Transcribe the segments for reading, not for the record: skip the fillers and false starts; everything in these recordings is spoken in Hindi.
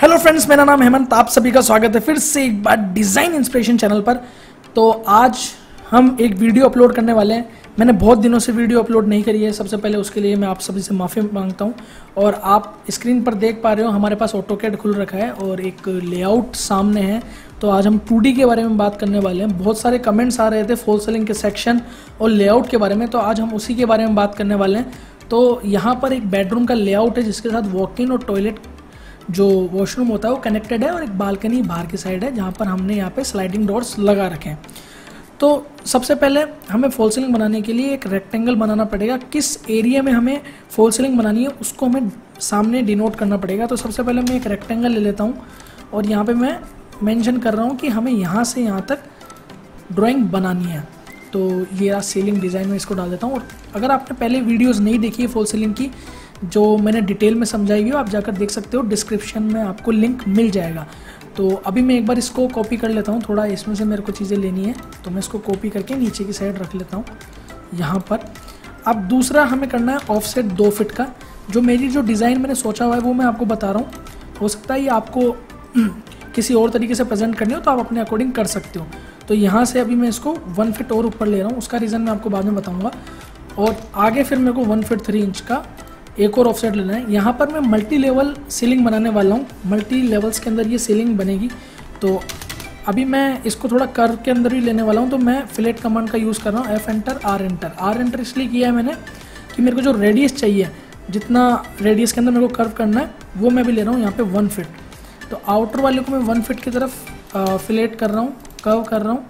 हेलो फ्रेंड्स, मेरा नाम हेमंत। आप सभी का स्वागत है फिर से एक बार डिज़ाइन इंस्पिरेशन चैनल पर। तो आज हम एक वीडियो अपलोड करने वाले हैं। मैंने बहुत दिनों से वीडियो अपलोड नहीं करी है। सबसे पहले उसके लिए मैं आप सभी से माफ़ी मांगता हूं। और आप स्क्रीन पर देख पा रहे हो हमारे पास ऑटोकैड खुल रखा है और एक लेआउट सामने है। तो आज हम 2D के बारे में बात करने वाले हैं। बहुत सारे कमेंट्स आ रहे थे फॉल सीलिंग के सेक्शन और लेआउट के बारे में, तो आज हम उसी के बारे में बात करने वाले हैं। तो यहाँ पर एक बेडरूम का लेआउट है जिसके साथ वॉक इन और टॉयलेट जो वॉशरूम होता है वो कनेक्टेड है और एक बालकनी बाहर की साइड है जहाँ पर हमने यहाँ पे स्लाइडिंग डोर्स लगा रखे हैं। तो सबसे पहले हमें फॉल सीलिंग बनाने के लिए एक रेक्टेंगल बनाना पड़ेगा। किस एरिया में हमें फॉल सीलिंग बनानी है उसको हमें सामने डिनोट करना पड़ेगा। तो सबसे पहले मैं एक रेक्टेंगल ले लेता हूँ और यहाँ पे मैं मेंशन कर रहा हूँ कि हमें यहाँ से यहाँ तक ड्राइंग बनानी है। तो ये सीलिंग डिज़ाइन में इसको डाल देता हूँ। और अगर आपने पहले वीडियोज़ नहीं देखी है फॉल सीलिंग की, जो मैंने डिटेल में समझाई हुई है, आप जाकर देख सकते हो। डिस्क्रिप्शन में आपको लिंक मिल जाएगा। तो अभी मैं एक बार इसको कॉपी कर लेता हूँ। थोड़ा इसमें से मेरे को चीज़ें लेनी है तो मैं इसको कॉपी करके नीचे की साइड रख लेता हूँ यहाँ पर। अब दूसरा हमें करना है ऑफसेट 2 फीट का। जो मेरी जो डिज़ाइन मैंने सोचा हुआ है वो मैं आपको बता रहा हूँ। हो सकता है ये आपको किसी और तरीके से प्रेजेंट करनी हो तो आप अपने अकॉर्डिंग कर सकते हो। तो यहाँ से अभी मैं इसको 1 फीट और ऊपर ले रहा हूँ। उसका रीज़न मैं आपको बाद में बताऊँगा। और आगे फिर मेरे को 1 फीट 3 इंच का एक और ऑफसेट लेना है। यहाँ पर मैं मल्टी लेवल सीलिंग बनाने वाला हूँ। मल्टी लेवल्स के अंदर ये सीलिंग बनेगी। तो अभी मैं इसको थोड़ा कर्व के अंदर ही लेने वाला हूँ। तो मैं फिलेट कमांड का यूज़ कर रहा हूँ, F enter R enter. R enter इसलिए किया है मैंने कि मेरे को जो रेडियस चाहिए, जितना रेडियस के अंदर मेरे को कर्व करना है वो मैं भी ले रहा हूँ यहाँ पे 1 फीट। तो आउटर वाले को मैं 1 फीट की तरफ फिलेट कर रहा हूँ, कर्व कर रहा हूँ।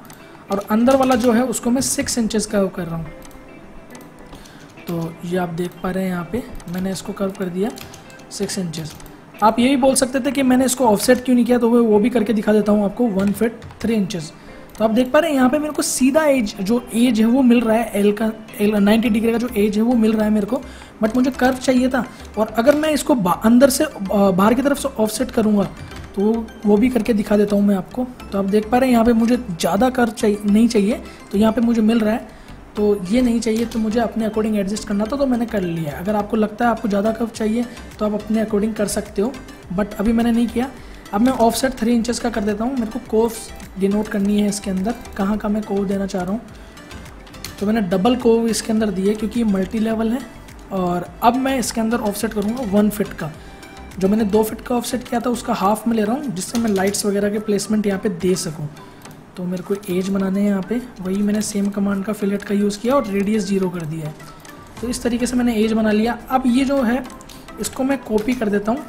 और अंदर वाला जो है उसको मैं 6 इंचेस कर्व कर रहा हूँ। तो ये आप देख पा रहे हैं यहाँ पे मैंने इसको कर्व कर दिया 6 इंचेस। आप यही बोल सकते थे कि मैंने इसको ऑफसेट क्यों नहीं किया, तो वो भी करके दिखा देता हूँ आपको। 1 फीट 3 इंचेस। तो आप देख पा रहे हैं यहाँ पे मेरे को सीधा एज जो एज है वो मिल रहा है। एल 90 डिग्री का जो एज है वो मिल रहा है मेरे को, बट मुझे कर्व चाहिए था। और अगर मैं इसको अंदर से बाहर की तरफ से ऑफसेट करूँगा तो वो भी करके दिखा देता हूँ मैं आपको। तो आप देख पा रहे हैं यहाँ पे मुझे ज़्यादा कर्व नहीं चाहिए, तो यहाँ पे मुझे मिल रहा है। तो ये नहीं चाहिए तो मुझे अपने अकॉर्डिंग एडजस्ट करना था, तो मैंने कर लिया है। अगर आपको लगता है आपको ज़्यादा कर्व चाहिए तो आप अपने अकॉर्डिंग कर सकते हो, बट अभी मैंने नहीं किया। अब मैं ऑफसेट 3 इंचेस का कर देता हूँ। मेरे को कोव्स डिनोट करनी है इसके अंदर, कहाँ का मैं कोव देना चाह रहा हूँ। तो मैंने डबल कोव इसके अंदर दिए क्योंकि ये मल्टी लेवल है। और अब मैं इसके अंदर ऑफसेट करूँगा 1 फीट का। जो मैंने 2 फीट का ऑफसेट किया था उसका हाफ में ले रहा हूँ, जिससे मैं लाइट्स वगैरह के प्लेसमेंट यहाँ पे दे सकूँ। तो मेरे को एज बनाने हैं यहाँ पे, वही मैंने सेम कमांड का फिलेट का यूज़ किया और रेडियस 0 कर दिया है। तो इस तरीके से मैंने एज बना लिया। अब ये जो है इसको मैं कॉपी कर देता हूँ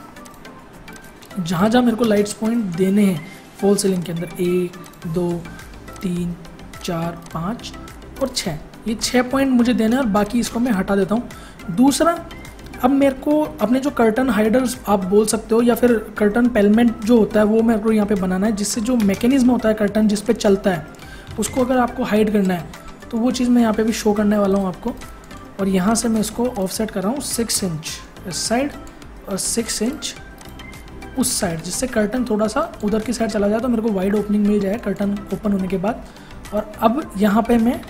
जहाँ जहाँ मेरे को लाइट्स पॉइंट देने हैं फॉल सीलिंग के अंदर। 1 2 3 4 5 और 6, ये 6 पॉइंट मुझे देने हैं और बाकी इसको मैं हटा देता हूँ। दूसरा, अब मेरे को अपने जो कर्टन हाइडर्स आप बोल सकते हो या फिर कर्टन पेलमेंट जो होता है वो मेरे को यहाँ पे बनाना है, जिससे जो मैकेनिज्म होता है कर्टन जिस पे चलता है उसको अगर आपको हाइड करना है तो वो चीज़ मैं यहाँ पे भी शो करने वाला हूँ आपको। और यहाँ से मैं इसको ऑफसेट कर रहा हूँ 6 इंच इस साइड और 6 इंच उस साइड, जिससे कर्टन थोड़ा सा उधर की साइड चला जाए तो मेरे को वाइड ओपनिंग मिल जाए कर्टन ओपन होने के बाद। और अब यहाँ पर मैं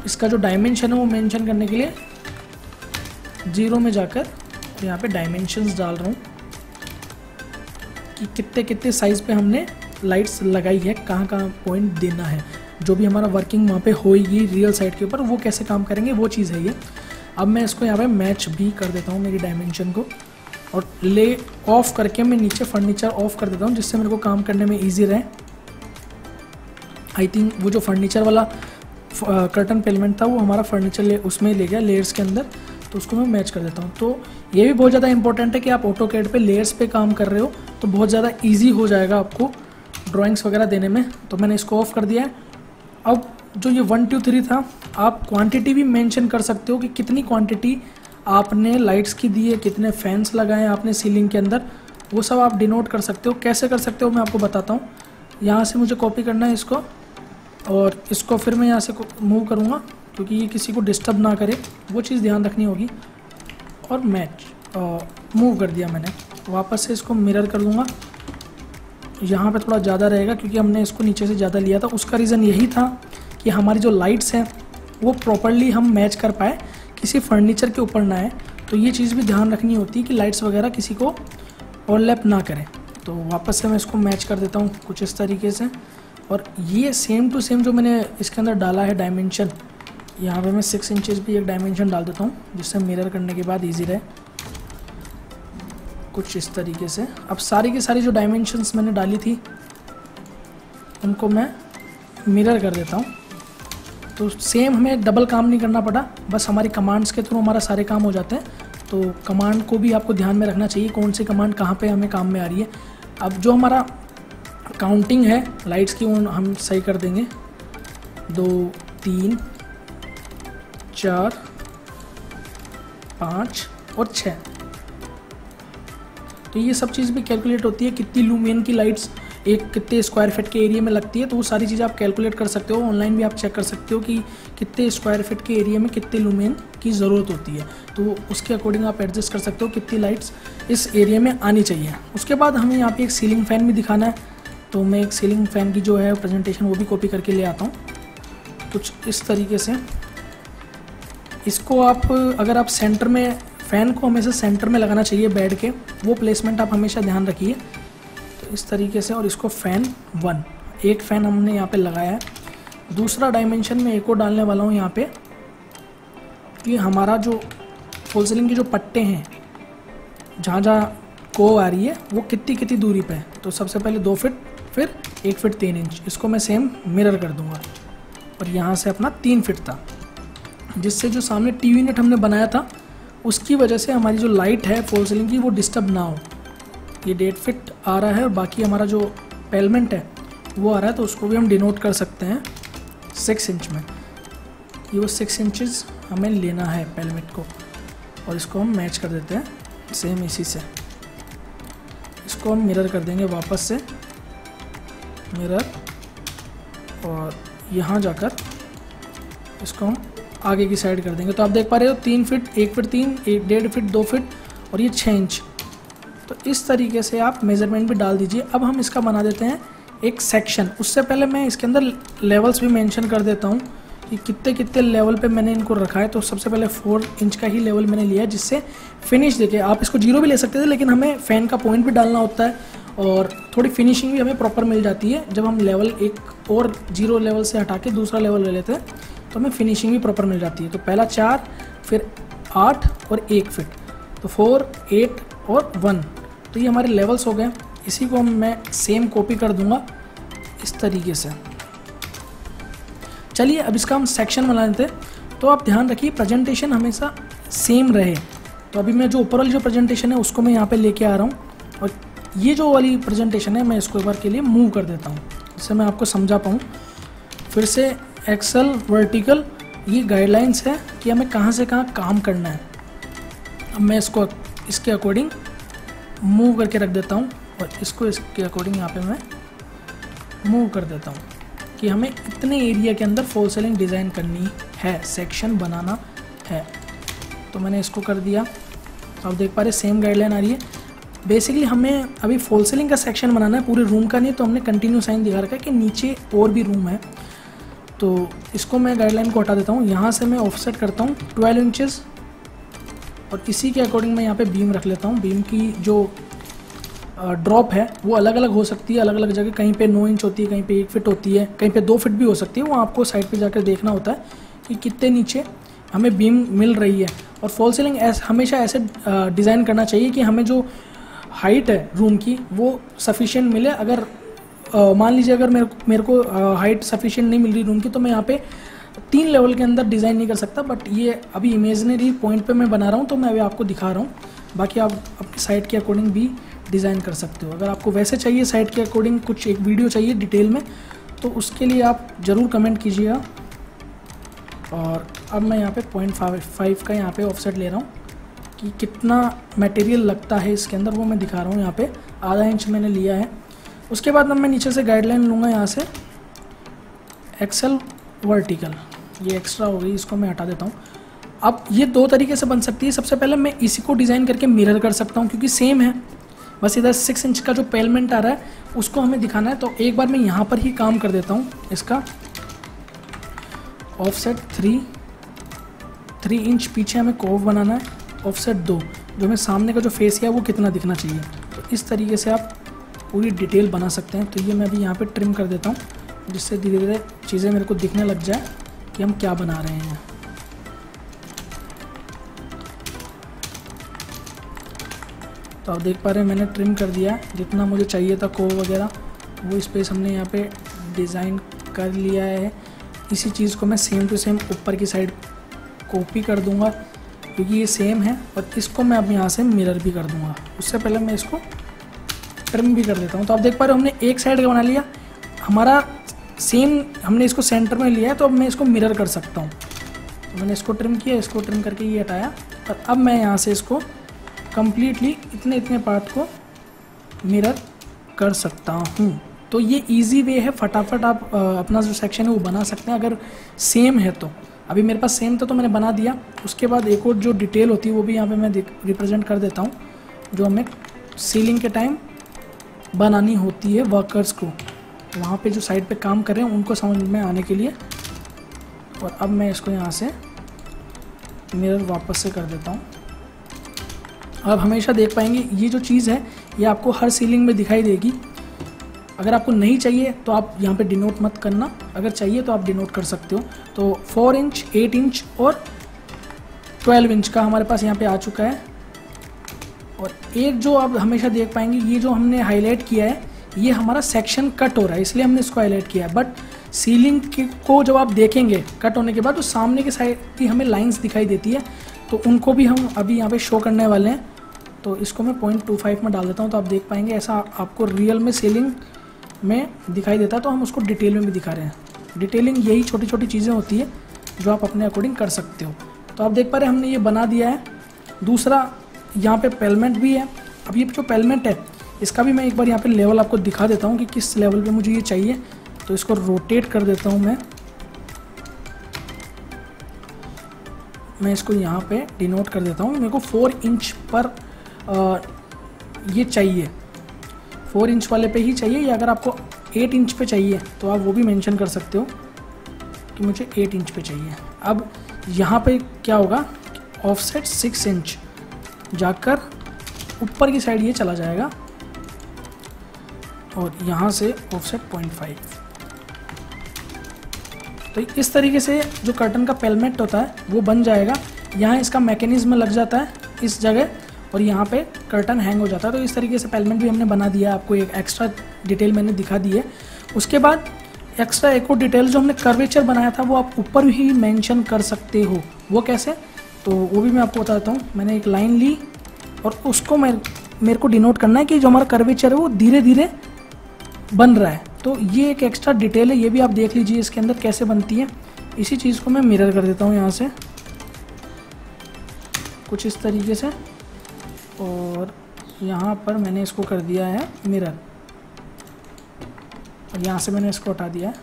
इसका जो डायमेंशन है वो मेंशन करने के लिए 0 में जाकर यहाँ पे डायमेंशंस डाल रहा हूँ कि कितने कितने साइज़ पे हमने लाइट्स लगाई है, कहाँ कहाँ पॉइंट देना है। जो भी हमारा वर्किंग वहाँ पे होएगी रियल साइड के ऊपर वो कैसे काम करेंगे वो चीज़ है ये। अब मैं इसको यहाँ पे मैच भी कर देता हूँ मेरी डायमेंशन को, और ले ऑफ करके मैं नीचे फर्नीचर ऑफ कर देता हूँ जिससे मेरे को काम करने में ईजी रहे। आई थिंक वो जो फर्नीचर वाला कर्टन पेलमेंट था वो हमारा फर्नीचर उसमें ले गया लेयर्स के अंदर, तो उसको मैं मैच कर देता हूँ। तो ये भी बहुत ज़्यादा इंपॉर्टेंट है कि आप ऑटोकैड पे लेयर्स पे काम कर रहे हो तो बहुत ज़्यादा इजी हो जाएगा आपको ड्राइंग्स वगैरह देने में। तो मैंने इसको ऑफ कर दिया है। अब जो ये 1 2 3 था, आप क्वांटिटी भी मेंशन कर सकते हो कि कितनी क्वांटिटी आपने लाइट्स की दी है, कितने फैंस लगाए हैं आपने सीलिंग के अंदर, वो सब आप डिनोट कर सकते हो। कैसे कर सकते हो मैं आपको बताता हूँ। यहाँ से मुझे कॉपी करना है इसको और इसको फिर मैं यहाँ से मूव करूँगा क्योंकि ये किसी को डिस्टर्ब ना करे, वो चीज़ ध्यान रखनी होगी। और मैच मूव कर दिया मैंने। वापस से इसको मिरर कर दूँगा। यहाँ पे थोड़ा ज़्यादा रहेगा क्योंकि हमने इसको नीचे से ज़्यादा लिया था। उसका रीज़न यही था कि हमारी जो लाइट्स हैं वो प्रॉपर्ली हम मैच कर पाए, किसी फर्नीचर के ऊपर ना आए। तो ये चीज़ भी ध्यान रखनी होती है कि लाइट्स वगैरह किसी को ओवरलैप ना करें। तो वापस से मैं इसको मैच कर देता हूँ कुछ इस तरीके से। और ये सेम टू सेम जो मैंने इसके अंदर डाला है डायमेंशन, यहाँ पे मैं 6 इंचेस भी एक डायमेंशन डाल देता हूँ जिससे मिरर करने के बाद ईजी रहे, कुछ इस तरीके से। अब सारी की सारी जो डायमेंशंस मैंने डाली थी उनको मैं मिरर कर देता हूँ। तो सेम हमें डबल काम नहीं करना पड़ा, बस हमारी कमांड्स के थ्रू हमारा सारे काम हो जाते हैं। तो कमांड को भी आपको ध्यान में रखना चाहिए कौन सी कमांड कहाँ पे हमें काम में आ रही है। अब जो हमारा काउंटिंग है लाइट्स की वो हम सही कर देंगे, 2 3 4 5 और 6। तो ये सब चीज़ भी कैलकुलेट होती है, कितनी लुमेन की लाइट्स एक कितने स्क्वायर फीट के एरिया में लगती है। तो वो सारी चीज़ें आप कैलकुलेट कर सकते हो, ऑनलाइन भी आप चेक कर सकते हो कि कितने स्क्वायर फीट के एरिया में कितने लुमेन की ज़रूरत होती है। तो उसके अकॉर्डिंग आप एडजस्ट कर सकते हो कितनी लाइट्स इस एरिया में आनी चाहिए। उसके बाद हमें यहाँ पे एक सीलिंग फ़ैन भी दिखाना है, तो मैं एक सीलिंग फ़ैन की जो है प्रेजेंटेशन वो भी कॉपी करके ले आता हूँ कुछ इस तरीके से। इसको आप अगर आप सेंटर में, फ़ैन को हमेशा सेंटर में लगाना चाहिए बेड के, वो प्लेसमेंट आप हमेशा ध्यान रखिए। तो इस तरीके से, और इसको फ़ैन 1, एक फ़ैन हमने यहाँ पे लगाया है। दूसरा डायमेंशन में एक और डालने वाला हूँ यहाँ पे कि हमारा जो फॉल सीलिंग की जो पट्टे हैं जहाँ जहाँ को आ रही है वो कितनी कितनी दूरी पे है। तो सबसे पहले 2 फीट, फिर 1 फीट 3 इंच, इसको मैं सेम मिरर कर दूँगा। और यहाँ से अपना 3 फीट था, जिससे जो सामने टीवी यूनिट हमने बनाया था उसकी वजह से हमारी जो लाइट है फॉल सीलिंग की वो डिस्टर्ब ना हो। ये 1.5 फीट आ रहा है और बाकी हमारा जो पेलमेंट है वो आ रहा है, तो उसको भी हम डिनोट कर सकते हैं 6 इंच में। ये वो 6 इंचज़ हमें लेना है पेलमेंट को, और इसको हम मैच कर देते हैं सेम इसी से। इसको हम मिरर कर देंगे वापस से, मिरर, और यहाँ जाकर इसको हम आगे की साइड कर देंगे। तो आप देख पा रहे हो 3 फीट, 1 फीट 3, 1.5 फीट 2 फीट और ये 6 इंच। तो इस तरीके से आप मेज़रमेंट भी डाल दीजिए। अब हम इसका बना देते हैं एक सेक्शन। उससे पहले मैं इसके अंदर लेवल्स भी मेंशन कर देता हूँ कि कितने कितने लेवल पे मैंने इनको रखा है। तो सबसे पहले 4 इंच का ही लेवल मैंने लिया है, जिससे फिनिश देखिए, आप इसको 0 भी ले सकते थे लेकिन हमें फ़ैन का पॉइंट भी डालना होता है और थोड़ी फिनिशिंग भी हमें प्रॉपर मिल जाती है। जब हम लेवल एक और 0 लेवल से हटा के दूसरा लेवल ले लेते हैं तो हमें फिनिशिंग भी प्रॉपर मिल जाती है। तो पहला 4, फिर 8 और 1 फीट, तो 4, 8 और 1। तो ये हमारे लेवल्स हो गए। इसी को मैं सेम कॉपी कर दूंगा इस तरीके से। चलिए अब इसका हम सेक्शन बना लेते हैं। तो आप ध्यान रखिए प्रेजेंटेशन हमेशा सेम रहे। तो अभी मैं जो ऊपर वाली जो प्रेजेंटेशन है उसको मैं यहाँ पे लेके आ रहा हूँ, और ये जो वाली प्रेजेंटेशन है मैं इसको एक बार के लिए मूव कर देता हूँ जिससे मैं आपको समझा पाऊँ। फिर से एक्सेल वर्टिकल, ये गाइडलाइंस है कि हमें कहाँ से कहाँ काम करना है। अब मैं इसको इसके अकॉर्डिंग मूव करके रख देता हूँ, और इसको इसके अकॉर्डिंग यहाँ पे मैं मूव कर देता हूँ कि हमें इतने एरिया के अंदर फॉल सीलिंग डिज़ाइन करनी है, सेक्शन बनाना है। तो मैंने इसको कर दिया। आप देख पा रहे सेम गाइडलाइन आ रही है। बेसिकली हमें अभी फॉल सीलिंग का सेक्शन बनाना है, पूरे रूम का नहीं। तो हमने कंटिन्यू साइन दिखा रखा है कि नीचे और भी रूम है। तो इसको मैं गाइडलाइन को हटा देता हूँ। यहाँ से मैं ऑफसेट करता हूँ 12 इंचेस, और इसी के अकॉर्डिंग मैं यहाँ पे बीम रख लेता हूँ। बीम की जो ड्रॉप है वो अलग अलग हो सकती है, अलग अलग जगह। कहीं पे 9 इंच होती है, कहीं पे 1 फीट होती है, कहीं पे 2 फीट भी हो सकती है। वो आपको साइड पे जाकर देखना होता है कि कितने नीचे हमें बीम मिल रही है। और फॉल सीलिंग हमेशा ऐसे डिज़ाइन करना चाहिए कि हमें जो हाइट है रूम की वो सफिशिएंट मिले। अगर मान लीजिए अगर मेरे को हाइट सफिशिएंट नहीं मिल रही रूम की, तो मैं यहाँ पे 3 लेवल के अंदर डिज़ाइन नहीं कर सकता। बट ये अभी इमेजिनरी पॉइंट पे मैं बना रहा हूँ, तो मैं अभी आपको दिखा रहा हूँ। बाकी आप अपनी साइट के अकॉर्डिंग भी डिज़ाइन कर सकते हो। अगर आपको वैसे चाहिए साइट के अकॉर्डिंग कुछ एक वीडियो चाहिए डिटेल में, तो उसके लिए आप ज़रूर कमेंट कीजिएगा। और अब मैं यहाँ पे 0.5 का यहाँ पे ऑफसेट ले रहा हूँ कि कितना मटेरियल लगता है इसके अंदर, वो मैं दिखा रहा हूँ। यहाँ पे आधा इंच मैंने लिया है। उसके बाद अब मैं नीचे से गाइडलाइन लूँगा यहाँ से एक्सेल वर्टिकल, ये एक्स्ट्रा हो गई, इसको मैं हटा देता हूँ। अब ये 2 तरीके से बन सकती है। सबसे पहले मैं इसी को डिज़ाइन करके मिरर कर सकता हूँ क्योंकि सेम है, बस इधर 6 इंच का जो पेलमेंट आ रहा है उसको हमें दिखाना है। तो एक बार मैं यहाँ पर ही काम कर देता हूँ। इसका ऑफसेट 3 इंच पीछे हमें कोव बनाना है। ऑफसेट 2, जो हमें सामने का जो फेस है वो कितना दिखना चाहिए। तो इस तरीके से आप पूरी डिटेल बना सकते हैं। तो ये मैं अभी यहाँ पे ट्रिम कर देता हूँ, जिससे धीरे धीरे चीज़ें मेरे को दिखने लग जाए कि हम क्या बना रहे हैं। तो आप देख पा रहे हैं मैंने ट्रिम कर दिया जितना मुझे चाहिए था कोव वगैरह, वो स्पेस हमने यहाँ पे डिज़ाइन कर लिया है। इसी चीज़ को मैं सेम टू सेम ऊपर की साइड कॉपी कर दूंगा क्योंकि ये सेम है, और इसको मैं अब यहाँ से मिरर भी कर दूंगा। उससे पहले मैं इसको ट्रिम भी कर देता हूँ। तो आप देख पा रहे हो हमने एक साइड का बना लिया, हमारा सेम हमने इसको सेंटर में लिया है, तो अब मैं इसको मिरर कर सकता हूँ। तो मैंने इसको ट्रिम किया, इसको ट्रिम करके ये हटाया, और अब मैं यहाँ से इसको कम्प्लीटली इतने पार्ट को मिरर कर सकता हूँ। तो ये इजी वे है, फटाफट आप अपना जो सेक्शन है वो बना सकते हैं अगर सेम है तो। अभी मेरे पास सेम था तो मैंने बना दिया। उसके बाद एक और जो डिटेल होती है वो भी यहाँ पे मैं रिप्रेजेंट कर देता हूँ, जो हमें सीलिंग के टाइम बनानी होती है वर्कर्स को, वहाँ पे जो साइड पे काम कर रहे हैं उनको समझ में आने के लिए। और अब मैं इसको यहाँ से मिरर वापस से कर देता हूँ। आप हमेशा देख पाएंगे ये जो चीज़ है ये आपको हर सीलिंग में दिखाई देगी। अगर आपको नहीं चाहिए तो आप यहाँ पे डिनोट मत करना, अगर चाहिए तो आप डिनोट कर सकते हो। तो 4 इंच, 8 इंच और 12 इंच का हमारे पास यहाँ पे आ चुका है। और एक जो आप हमेशा देख पाएंगे, ये जो हमने हाईलाइट किया है ये हमारा सेक्शन कट हो रहा है, इसलिए हमने इसको हाईलाइट किया है। बट सीलिंग को जब आप देखेंगे कट होने के बाद तो सामने के साइड की हमें लाइन्स दिखाई देती है, तो उनको भी हम अभी यहाँ पे शो करने वाले हैं। तो इसको मैं 0.25 में डाल देता हूँ, तो आप देख पाएंगे ऐसा आपको रियल में सीलिंग में दिखाई देता है। तो हम उसको डिटेल में भी दिखा रहे हैं। डिटेलिंग यही छोटी छोटी चीज़ें होती है जो आप अपने अकॉर्डिंग कर सकते हो। तो आप देख पा रहे हैं हमने ये बना दिया है। दूसरा यहाँ पे पेलमेंट भी है। अब ये जो पेलमेंट है इसका भी मैं एक बार यहाँ पे लेवल आपको दिखा देता हूँ कि किस लेवल पे मुझे ये चाहिए। तो इसको रोटेट कर देता हूँ मैं इसको यहाँ पे डिनोट कर देता हूँ। मेरे को 4 इंच पर ये चाहिए, 4 इंच वाले पे ही चाहिए, या अगर आपको 8 इंच पे चाहिए तो आप वो भी मेंशन कर सकते हो कि मुझे 8 इंच पे चाहिए। अब यहाँ पे क्या होगा, ऑफसेट 6 इंच जाकर ऊपर की साइड ये चला जाएगा, और यहाँ से ऑफसेट 0.5। तो इस तरीके से जो कर्टन का पेलमेंट होता है वो बन जाएगा। यहाँ इसका मैकेनिज्म लग जाता है इस जगह, और यहाँ पे कर्टन हैंग हो जाता है। तो इस तरीके से पेलमेंट भी हमने बना दिया, आपको एक एक्स्ट्रा डिटेल मैंने दिखा दी है। उसके बाद एक्स्ट्रा एक और डिटेल जो हमने कर्वेचर बनाया था वो आप ऊपर ही मेंशन कर सकते हो। वो कैसे, तो वो भी मैं आपको बता देता हूँ। मैंने एक लाइन ली और उसको मेरे को डिनोट करना है कि जो हमारा कर्वेचर है वो धीरे धीरे बन रहा है। तो ये एक एक्स्ट्रा डिटेल है, ये भी आप देख लीजिए इसके अंदर कैसे बनती है। इसी चीज़ को मैं मिरर कर देता हूँ यहाँ से कुछ इस तरीके से, और यहाँ पर मैंने इसको कर दिया है मिरर, और यहाँ से मैंने इसको हटा दिया है।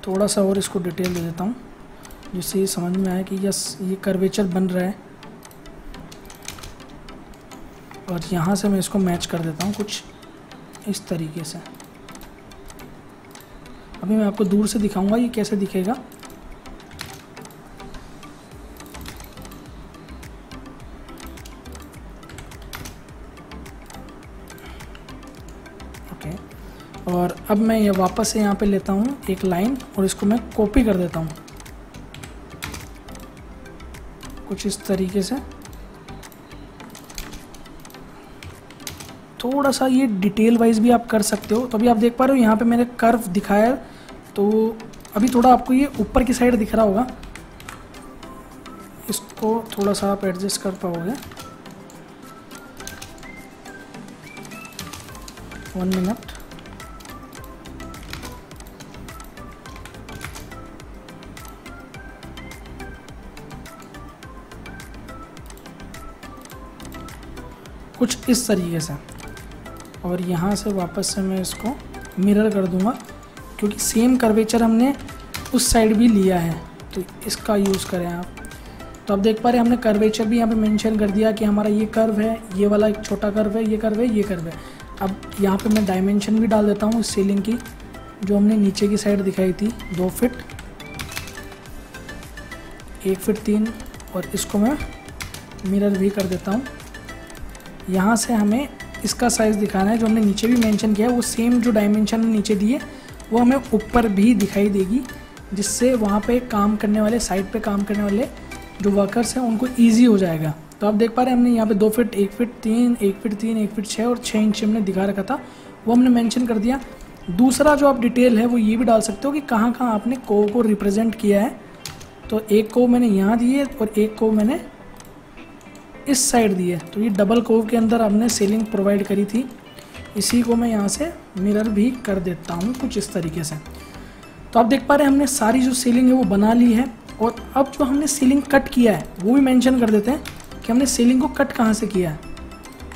थोड़ा सा और इसको डिटेल दे देता हूँ जिससे ये समझ में आए कि यस ये कर्वेचर बन रहा है। और यहाँ से मैं इसको मैच कर देता हूँ कुछ इस तरीके से। अभी मैं आपको दूर से दिखाऊंगा ये कैसे दिखेगा। ओके, और अब मैं ये वापस से यहाँ पे लेता हूँ एक लाइन और इसको मैं कॉपी कर देता हूँ कुछ इस तरीके से। थोड़ा सा ये डिटेल वाइज भी आप कर सकते हो। तो अभी आप देख पा रहे हो यहाँ पे मैंने कर्व दिखाया, तो अभी थोड़ा आपको ये ऊपर की साइड दिख रहा होगा, इसको थोड़ा सा आप एडजस्ट कर पाओगे। 1 मिनट। कुछ इस तरीके से, और यहाँ से वापस से मैं इसको मिरर कर दूंगा क्योंकि सेम कर्वेचर हमने उस साइड भी लिया है, तो इसका यूज़ करें आप। तो आप देख पा रहे हैं हमने कर्वेचर भी यहाँ पे मेंशन कर दिया कि हमारा ये कर्व है, ये वाला एक छोटा कर्व है, ये कर्व है, ये कर्व है। अब यहाँ पे मैं डायमेंशन भी डाल देता हूँ इस सीलिंग की, जो हमने नीचे की साइड दिखाई थी 2 फीट, 1 फीट 3, और इसको मैं मिरर भी कर देता हूँ यहाँ से हमें इसका साइज़ दिखाना है। जो हमने नीचे भी मेंशन किया है वो सेम जो डायमेंशन नीचे दिए वो हमें ऊपर भी दिखाई देगी, जिससे वहाँ पे काम करने वाले, साइड पे काम करने वाले जो वर्कर्स हैं उनको ईजी हो जाएगा। तो आप देख पा रहे हैं हमने यहाँ पे 2 फीट, 1 फीट 3, 1 फीट 3, 1 फीट 6 और 6 इंच हमने दिखा रखा था, वो हमने मेंशन कर दिया। दूसरा जो आप डिटेल है वो ये भी डाल सकते हो कि कहाँ कहाँ आपने कोव को रिप्रेजेंट किया है। तो एक कोव मैंने यहाँ दी है और एक कोव मैंने इस साइड दी है। तो ये डबल कोव के अंदर हमने सीलिंग प्रोवाइड करी थी। इसी को मैं यहाँ से मिरर भी कर देता हूँ कुछ इस तरीके से। तो आप देख पा रहे हैं हमने सारी जो सीलिंग है वो बना ली है। और अब जो हमने सीलिंग कट किया है वो भी मेंशन कर देते हैं कि हमने सीलिंग को कट कहाँ से किया है।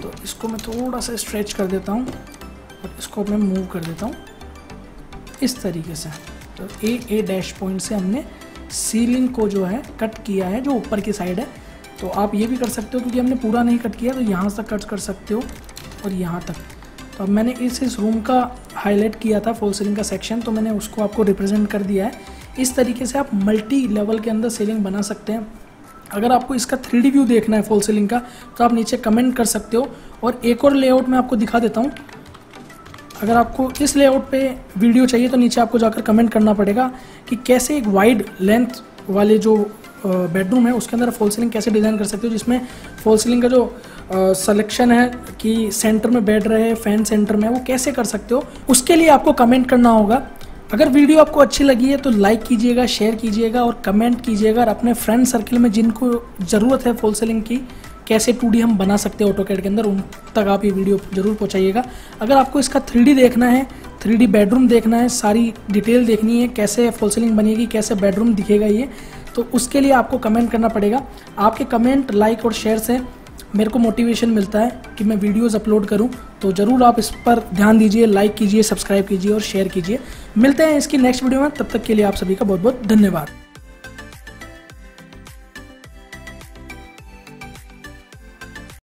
तो इसको मैं थोड़ा सा स्ट्रेच कर देता हूँ और इसको मैं मूव कर देता हूँ इस तरीके से। तो ए डैश पॉइंट से हमने सीलिंग को जो है कट किया है, जो ऊपर की साइड है। तो आप ये भी कर सकते हो, क्योंकि हमने पूरा नहीं कट किया तो यहाँ तक कट कर सकते हो और यहाँ तक। तो अब मैंने इस रूम का हाईलाइट किया था फॉल सीलिंग का सेक्शन, तो मैंने उसको आपको रिप्रेजेंट कर दिया है। इस तरीके से आप मल्टी लेवल के अंदर सीलिंग बना सकते हैं। अगर आपको इसका 3D व्यू देखना है फॉल सीलिंग का तो आप नीचे कमेंट कर सकते हो। और एक और लेआउट मैं आपको दिखा देता हूँ। अगर आपको इस लेआउट पे वीडियो चाहिए तो नीचे आपको जाकर कमेंट करना पड़ेगा कि कैसे एक वाइड लेंथ वाले जो बेडरूम है उसके अंदर फॉल सीलिंग कैसे डिज़ाइन कर सकते हो, जिसमें फॉल सीलिंग का जो सिलेक्शन है कि सेंटर में बेड रहे, फैन सेंटर में, वो कैसे कर सकते हो। उसके लिए आपको कमेंट करना होगा। अगर वीडियो आपको अच्छी लगी है तो लाइक कीजिएगा, शेयर कीजिएगा और कमेंट कीजिएगा। और अपने फ्रेंड सर्कल में जिनको ज़रूरत है फॉल सीलिंग की, कैसे 2D हम बना सकते हैं ऑटोकैड के अंदर, उन तक आप ये वीडियो जरूर पहुंचाइएगा। अगर आपको इसका 3D देखना है, 3D बेडरूम देखना है, सारी डिटेल देखनी है कैसे फॉल सीलिंग बनेगी, कैसे बेडरूम दिखेगा ये, तो उसके लिए आपको कमेंट करना पड़ेगा। आपके कमेंट, लाइक और शेयर से मेरे को मोटिवेशन मिलता है कि मैं वीडियोस अपलोड करूं। तो ज़रूर आप इस पर ध्यान दीजिए, लाइक कीजिए, सब्सक्राइब कीजिए और शेयर कीजिए। मिलते हैं इसकी नेक्स्ट वीडियो में, तब तक के लिए आप सभी का बहुत बहुत धन्यवाद।